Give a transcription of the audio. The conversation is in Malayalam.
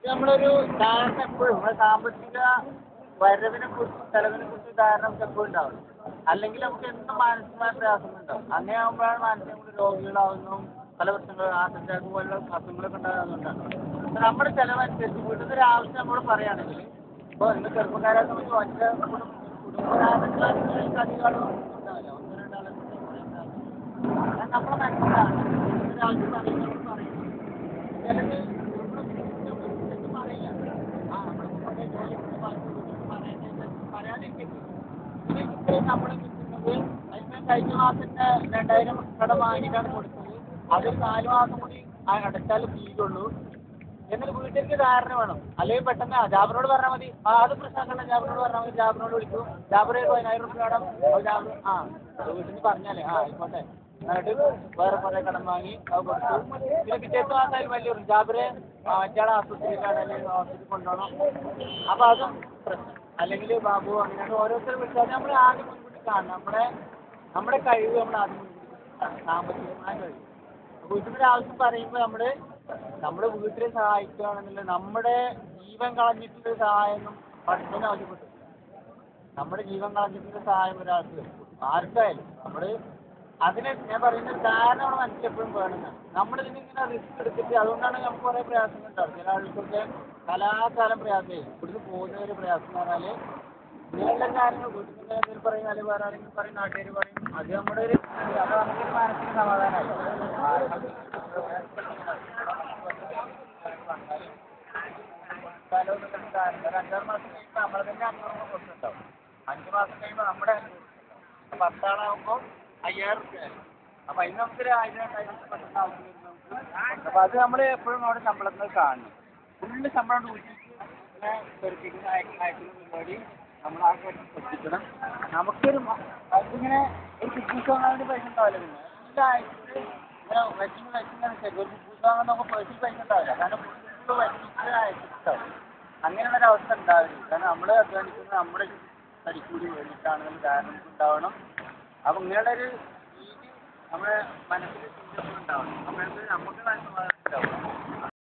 നമ്മളൊരു ധാരണ എപ്പോഴും നമ്മുടെ സാമ്പത്തിക വരവിനെ കുറിച്ചും ചെലവിനെ കുറിച്ചും ധാരണ നമുക്ക് എപ്പോഴും ഉണ്ടാവും. അല്ലെങ്കിൽ നമുക്ക് എന്നും മാനസികമായ പ്രയാസങ്ങളുണ്ടാവും. അങ്ങനെ ആകുമ്പോഴാണ് മാനസിക രോഗികളാവുന്നതും പല പ്രശ്നങ്ങളും ഹാർട്ട് അറ്റാക്ക് പോലുള്ള അസുഖങ്ങളൊക്കെ ഉണ്ടാകുന്നതുകൊണ്ടാണ്. അപ്പോൾ നമ്മുടെ ചെലവനുസരിച്ച് വീട്ടിൽ ഒരു ആവശ്യം നമ്മളോട് പറയുകയാണെങ്കിൽ ഇപ്പോൾ ഇന്ന് ചെറുപ്പക്കാരെ സംബന്ധിച്ച് ഒറ്റ കുടുംബനാഥങ്ങൾക്ക് അധികം ഉണ്ടാവില്ല. ഒന്നോ രണ്ടാളെ നമ്മളെ മനസ്സിലാണ് ഒരാൾക്ക് പറയുന്നത് പറയുന്നത് ചിലത് പറയില്ല. ആ നമ്മുടെ കുടുംബത്തെ ജോലി പറയാതിരിക്കരുത്. നമ്മൾ നിൽക്കുന്നത് അതിന് കഴിഞ്ഞ മാസത്തെ 2000 കടം വാങ്ങിയിട്ടാണ് കൊടുത്തത്. അത് 4 മാസം കൂടി അടച്ചാൽ തീരുള്ളൂ എന്നൊരു വീട്ടിലേക്ക് ധാരണ വേണം. അല്ലെങ്കിൽ പെട്ടെന്ന് ജാബിനോട് പറഞ്ഞാൽ മതി. അത് പ്രശ്നമാക്കണ്ട, ജാബിനോട് പറഞ്ഞാൽ മതി. ജാബിനോട് വിളിക്കും. ജാബിർ 10,000 റുപ്യ കടം ജാബിർ വീട്ടിൽ നിന്ന് പറഞ്ഞാലേ ആയിക്കോട്ടെ എന്നിട്ട് വേറെ കുറേ കടം വാങ്ങി അത് കൊടുത്തു. പിന്നെ പിറ്റേന്ന് മാസമായാലും വലിയ ജാബിറെ മറ്റാളെ ആശുപത്രിയിലാണ് അല്ലെങ്കിൽ ഹോസ്പിറ്റലിൽ കൊണ്ടുപോകണം. അപ്പോൾ അതും പ്രശ്നം. അല്ലെങ്കിൽ ബാബു അങ്ങനെയാണ് ഓരോരുത്തരും വിളിച്ചാൽ നമ്മൾ ആദ്യം മുൻകൂട്ടി കാണണം. നമ്മുടെ കഴിവ് നമ്മൾ ആദ്യം മുൻകൂട്ടി സാമ്പത്തികമായ കഴിവ്. വീട്ടിലൊരു ആവശ്യം പറയുമ്പോൾ നമ്മുടെ വീട്ടിലെ സഹായിക്കുകയാണെന്നുള്ള നമ്മുടെ ജീവൻ കളഞ്ഞിട്ടുള്ള സഹായമൊന്നും പഠിത്തത്തിന് ആവശ്യപ്പെട്ടു. നമ്മുടെ ജീവൻ കളഞ്ഞിട്ടുള്ള സഹായം ഒരാൾക്ക് ആർക്കായാലും അതിന് ഞാൻ പറയുന്നത് ധാരണ നമ്മുടെ മനസ്സിൽ എപ്പോഴും വേണമെന്നാണ്. നമ്മളിതിനിങ്ങനെ റിസ്ക് എടുത്തിട്ട് അതുകൊണ്ടാണ് നമുക്ക് കുറേ പ്രയാസങ്ങൾ ഉണ്ടാവും. ചില ആൾക്കൊക്കെ കലാകാലം പ്രയാസമായി ഇവിടുന്ന് പോകുന്നവർ പ്രയാസം എന്ന് പറഞ്ഞാൽ ഇങ്ങനെയുള്ള കാര്യങ്ങൾ വീട്ടിൽ നിന്ന് എന്തെങ്കിലും പറയും, അല്ലെങ്കിൽ വേറെ ആരെങ്കിലും പറയും, നാട്ടുകാർ പറയും. അത് നമ്മുടെ അത് നമുക്കൊരു മാനസിക സമാധാനമായി. ഒരു 5-6 മാസം കഴിയുമ്പോൾ നമ്മളെ തന്നെ 500 കൊടുക്കുന്നുണ്ടാവും. 5 മാസം കഴിയുമ്പോൾ നമ്മുടെ 10 ആളാകുമ്പോൾ 5,000 റുപ്യ ആയി. അപ്പോൾ അതിന് നമുക്കൊരു 1,000-2,000 പെട്ടെന്ന് ആവശ്യം വരും നമുക്ക്. അപ്പോൾ അത് നമ്മൾ എപ്പോഴും അവിടെ ശമ്പളത്തിൽ കാണണം. ഫുള്ള് ശമ്പളം ഊറ്റിയിട്ട് ഇങ്ങനെ പെരുപ്പിക്കുന്ന അയക്കുന്ന പരിപാടി നമ്മൾ ആ എത്തിക്കണം. നമുക്കൊരു അതിങ്ങനെ ഒരു കുബൂസ് വാങ്ങാൻ വേണ്ടി പൈസ ഉണ്ടാവില്ല. പിന്നെ എല്ലാ ആഴ്ചയിൽ ഇങ്ങനെ വെച്ചിങ്ങനെ ഒരു കുബൂസ് വാങ്ങാൻ നമുക്ക് പേഴ്സിൽ പൈസ ഉണ്ടാവില്ല. കാരണം ഫുള്ള് വെച്ചിട്ട് അയച്ചിട്ടുണ്ടാവും. അങ്ങനെയുള്ളൊരവസ്ഥ ഉണ്ടാവില്ല. കാരണം നമ്മൾ അധ്വാനിക്കുന്നത് നമ്മുടെ തടിക്കൂലി വേണ്ടിയിട്ടാണെന്നുള്ള ധാരണ ഉണ്ടാവണം. അപ്പം ഇങ്ങനെയുള്ളൊരു രീതി നമ്മുടെ മനസ്സിൽ ചിന്തകൾ ഉണ്ടാവണം. അപ്പോൾ നമുക്ക് നല്ല സമാധാനം ഉണ്ടാവും.